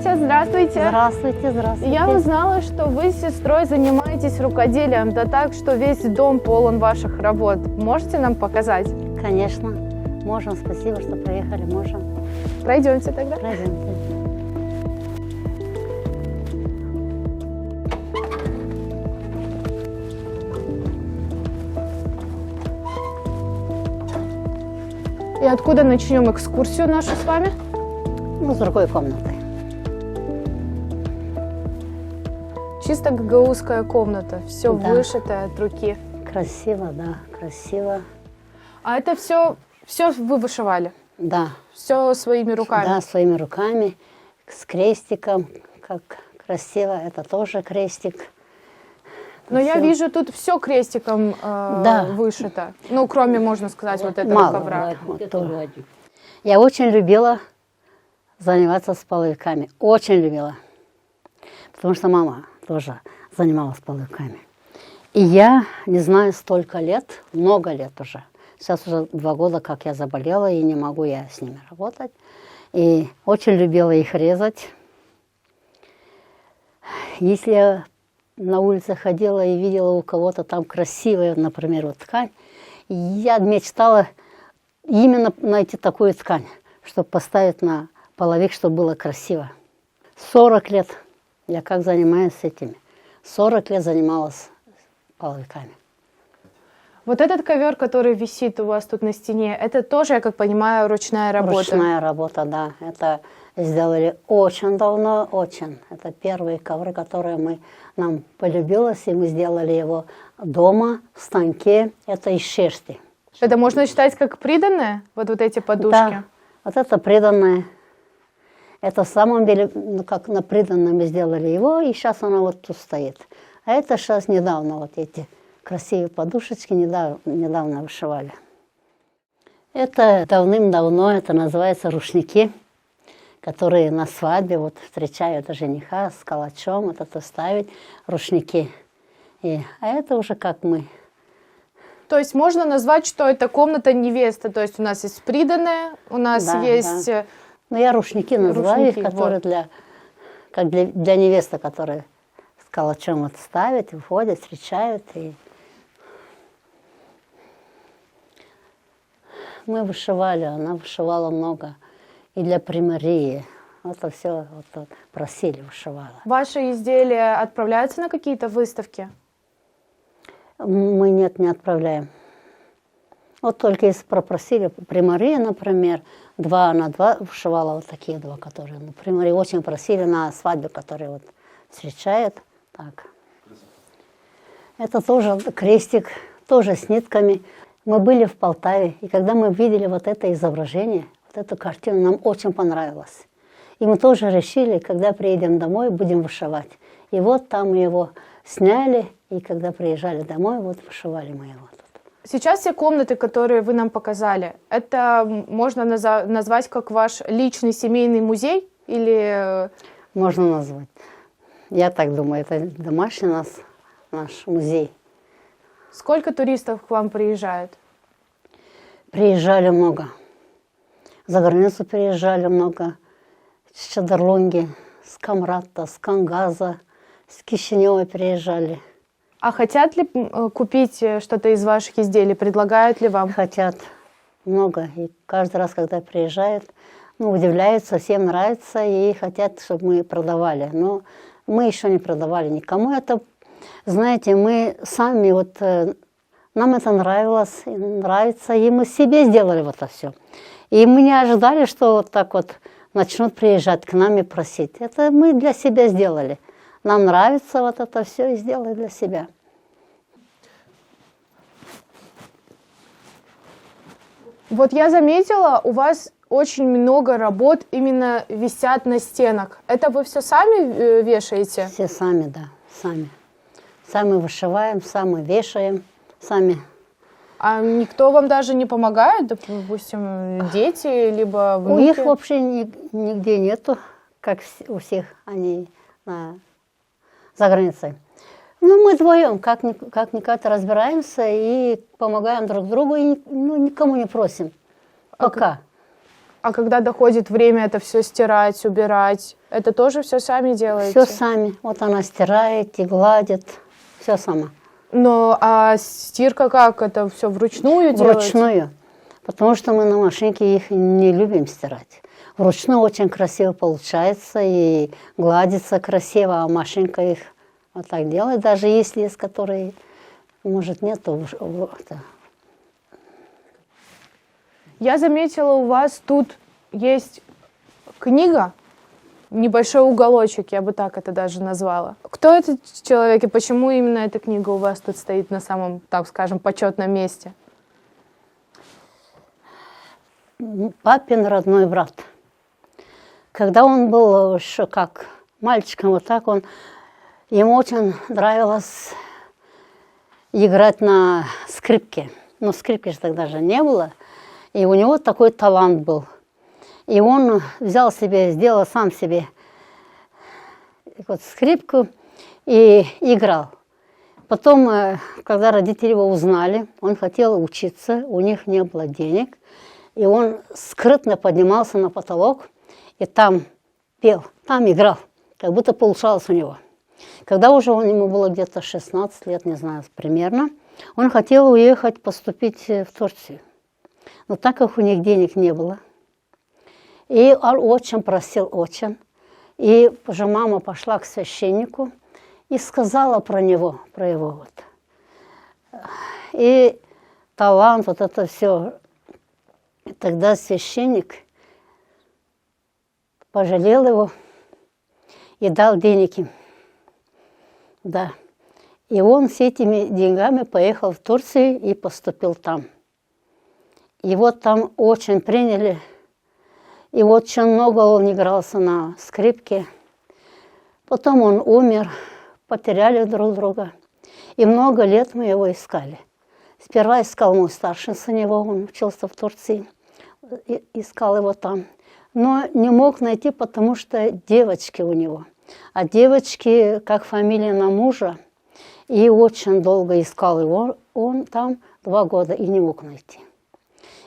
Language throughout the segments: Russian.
Катя, здравствуйте. Здравствуйте, здравствуйте. Я узнала, что вы с сестрой занимаетесь рукоделием, да так, что весь дом полон ваших работ. Можете нам показать? Конечно, можем. Спасибо, что приехали, можем. Пройдемте тогда. Пройдемте. И откуда начнем экскурсию нашу с вами? Ну, с другой комнаты. Чисто гагаузская комната, все Да. вышитое от руки. Красиво, да, красиво. А это все вы вышивали? Да. Все своими руками? Да, своими руками, с крестиком, как красиво. Это тоже крестик. Но я Всё. вижу, тут все крестиком Да. вышито. Ну, кроме, можно сказать, вот этого Мало. ковра. Вот то. Я очень любила заниматься с половиками. Очень любила. Потому что мама тоже занималась половиками. И я, не знаю, столько лет, много лет уже. Сейчас уже 2 года, как я заболела, и не могу я с ними работать. И очень любила их резать. Если я на улице ходила и видела у кого-то там красивая, например, вот ткань, я мечтала именно найти такую ткань, чтобы поставить на половик, чтобы было красиво. 40 лет я как занимаюсь этими. 40 лет занималась половиками. Вот этот ковер, который висит у вас тут на стене, это тоже, я как понимаю, ручная работа? Ручная работа, да. Это сделали очень давно, очень. Это первые ковры, которые нам полюбилось, и мы сделали его дома, в станке. Это из шерсти. Это можно считать как приданое, вот эти подушки? Да, вот это приданное. Это в самом деле, ну, как на приданном мы сделали его, и сейчас оно вот тут стоит. А это сейчас недавно, вот эти красивые подушечки недавно вышивали. Это давным-давно, это называется рушники, которые на свадьбе вот встречают жениха с калачом, вот это ставить рушники. А это уже как мы. То есть можно назвать, что это комната невесты, то есть у нас есть приданое, у нас Да, есть... да. Ну, я рушники называю их, которые вот. для невесты, которые с калачом вот ставят, выходят, встречают. И мы вышивали, она вышивала много. И для примарии. Это все вот, просили, вышивала. Ваши изделия отправляются на какие-то выставки? Мы нет, не отправляем. Вот только если попросили примарии, например, 2 на 2 вышивала вот такие 2, которые, например, очень просили на свадьбе, которые вот встречают. Так. Это тоже крестик, тоже с нитками. Мы были в Полтаве, и когда мы видели вот это изображение, вот эту картину, нам очень понравилось. И мы тоже решили, когда приедем домой, будем вышивать. И вот там мы его сняли, и когда приезжали домой, вот вышивали мы его тут. Сейчас все комнаты, которые вы нам показали, это можно назвать как ваш личный семейный музей? Или... Можно назвать. Я так думаю, это домашний наш музей. Сколько туристов к вам приезжают? Приезжали много. За границу приезжали много. С Чадарлонги, с Камрата, с Кангаза, с Кишинева приезжали. А хотят ли купить что-то из ваших изделий? Предлагают ли вам? Хотят много. И каждый раз, когда приезжают, удивляются, всем нравится и хотят, чтобы мы продавали. Но мы еще не продавали никому это. Знаете, мы сами вот, нам это нравилось, и нравится, и мы себе сделали вот это все. И мы не ожидали, что вот так вот начнут приезжать к нам и просить. Это мы для себя сделали. Нам нравится вот это все и сделали для себя. Вот я заметила, у вас очень много работ именно висят на стенах. Это вы все сами вешаете? Все сами, да, сами. Сами вышиваем, сами вешаем, сами. А никто вам даже не помогает, допустим, дети, либо внуки? У них вообще нигде нету, как у всех они за границей. Ну, мы вдвоем как-никак разбираемся и помогаем друг другу, и никому не просим. Пока. А когда доходит время это все стирать, убирать, это тоже все сами делаете? Все сами. Вот она стирает и гладит, все сама. Но а стирка как? Это все вручную делаете? Вручную. Потому что мы на машинке их не любим стирать. Вручную очень красиво получается и гладится красиво, а машинка их вот так делает. Даже если есть, которые, может, нет, то Я заметила, у вас тут есть книга, небольшой уголочек, я бы так это даже назвала. Кто этот человек и почему именно эта книга у вас тут стоит на самом, так скажем, почетном месте? папин родной брат. Когда он был еще как мальчиком, вот так ему очень нравилось играть на скрипке. Но скрипки же тогда же не было. И у него такой талант был. И он взял себе, сделал сам себе вот скрипку и играл. Потом, когда родители его узнали, он хотел учиться, у них не было денег. И он скрытно поднимался на потолок и там пел, там играл, как будто получалось у него. Когда уже ему было где-то 16 лет, не знаю, примерно, он хотел уехать, поступить в Турцию. Но так как у них денег не было, и он очень просил, очень. И уже мама пошла к священнику и сказала про него, про его вот. И талант, вот это все. И тогда священник пожалел его и дал денег им. Да. И он с этими деньгами поехал в Турцию и поступил там. И вот там очень приняли. И вот очень много он игрался на скрипке. Потом он умер, потеряли друг друга. И много лет мы его искали. Сперва искал мой старший сын его, он учился в Турции. Искал его там. Но не мог найти, потому что девочки у него. А девочки, как фамилия на мужа. И очень долго искал его. Он там 2 года и не мог найти.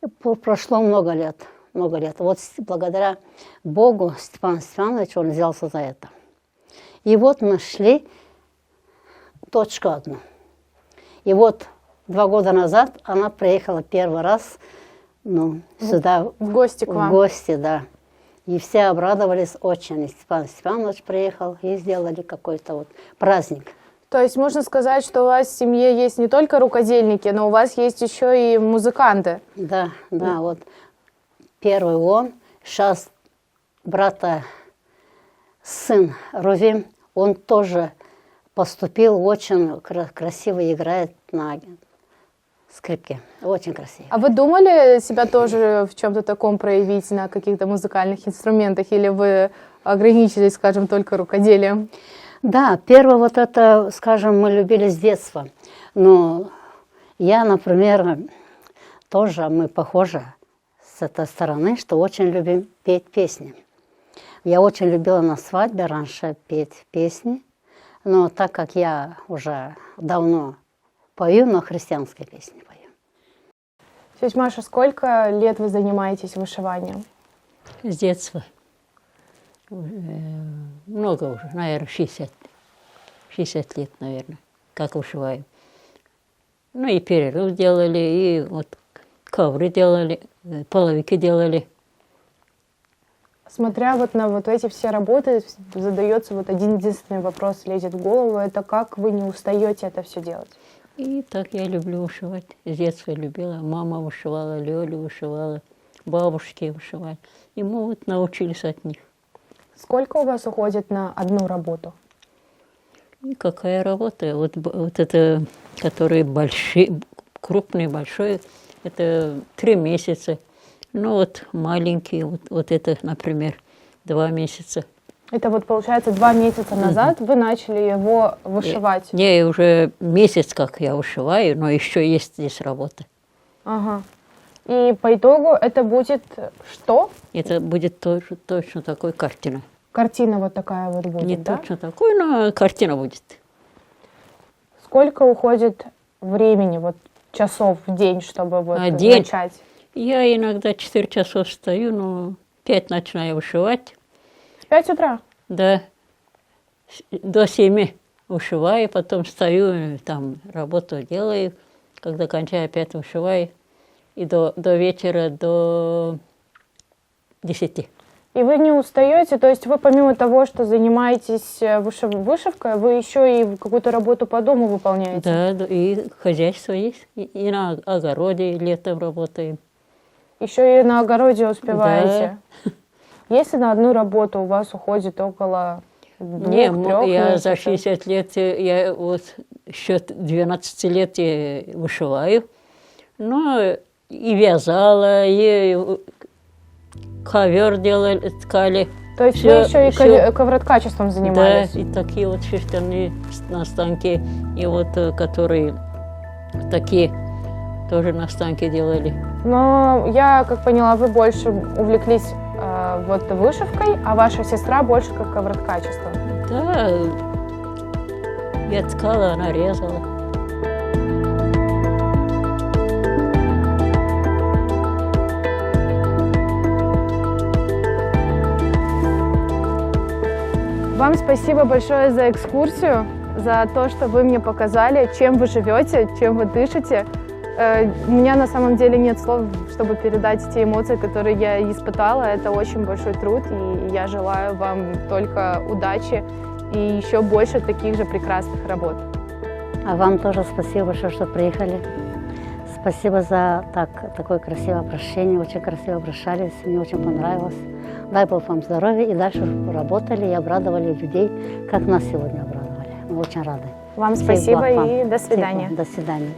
И прошло много лет. Много лет. Вот благодаря Богу Степан Степанович, он взялся за это. И вот нашли точку одну. И вот 2 года назад она приехала первый раз сюда. В гости к вам? В гости, да. И все обрадовались очень. И Степан Степанович приехал и сделали какой-то вот праздник. То есть можно сказать, что у вас в семье есть не только рукодельники, но у вас есть еще и музыканты. Да, да, вот. Первый он, сейчас брата сын Рувим, он тоже поступил, очень красиво играет на скрипке, очень красиво. А вы думали себя тоже в чем-то таком проявить на каких-то музыкальных инструментах, или вы ограничились, скажем, только рукоделием? Да, первое вот это, скажем, мы любили с детства. Но я, например, тоже, мы похожи с этой стороны, что очень любим петь песни. Я очень любила на свадьбе раньше петь песни, но так как я уже давно пою, но христианские песни пою. Тетя Маша, сколько лет вы занимаетесь вышиванием? С детства. Много уже, наверное, 60 лет, наверное, как вышиваю. Ну и перерыв делали, и вот ковры делали, половики делали. Смотря вот на вот эти все работы, задается вот один единственный вопрос, лезет в голову, это как вы не устаете это все делать? И так я люблю вышивать. С детства любила. Мама вышивала, Лёля вышивала, бабушки вышивали. И мы вот научились от них. Сколько у вас уходит на одну работу? И какая работа? Вот это, которые большие, крупные, большие, это 3 месяца. Ну вот маленькие, вот это, например, 2 месяца. Это вот получается 2 месяца назад вы начали его вышивать? Не, уже месяц, как я вышиваю, но еще есть здесь работа. Ага. И по итогу это будет что? Это будет тоже точно такой картина. Картина вот такая вот будет, Не да? точно такой, но картина будет. Сколько уходит времени, вот часов в день, чтобы вот День. начать? Я иногда 4 часов встаю, но 5 начинаю вышивать. В 5 утра? Да, до 7 вышиваю, потом встаю, там работу делаю. Когда кончаю, опять вышиваю. И до вечера, до 10. И вы не устаете? То есть вы помимо того, что занимаетесь вышивкой, вы еще и какую-то работу по дому выполняете? Да, и хозяйство есть. И на огороде летом работаем. Еще и на огороде успеваете? Если на одну работу у вас уходит около 2-3 я за 60 лет, я вот еще 12 лет я вышиваю. Ну, и вязала, и ковер делали, ткали. То есть вы еще и ковроткачеством занимались? Да, и такие вот шерстяные на станке, и вот которые такие тоже на станке делали. Но я, как поняла, вы больше увлеклись вот вышивкой, а ваша сестра больше как ковроткачеством. Да, я ткала, она резала. Вам спасибо большое за экскурсию, за то, что вы мне показали, чем вы живете, чем вы дышите. У меня на самом деле нет слов, чтобы передать те эмоции, которые я испытала. Это очень большой труд, и я желаю вам только удачи и еще больше таких же прекрасных работ. А вам тоже спасибо большое, что приехали. Спасибо за такое красивое обращение, очень красиво обращались, мне очень понравилось. Дай Бог вам здоровья и дальше работали и обрадовали людей, как нас сегодня обрадовали. Мы очень рады. Вам Всех спасибо благ вам. и до свидания. До свидания.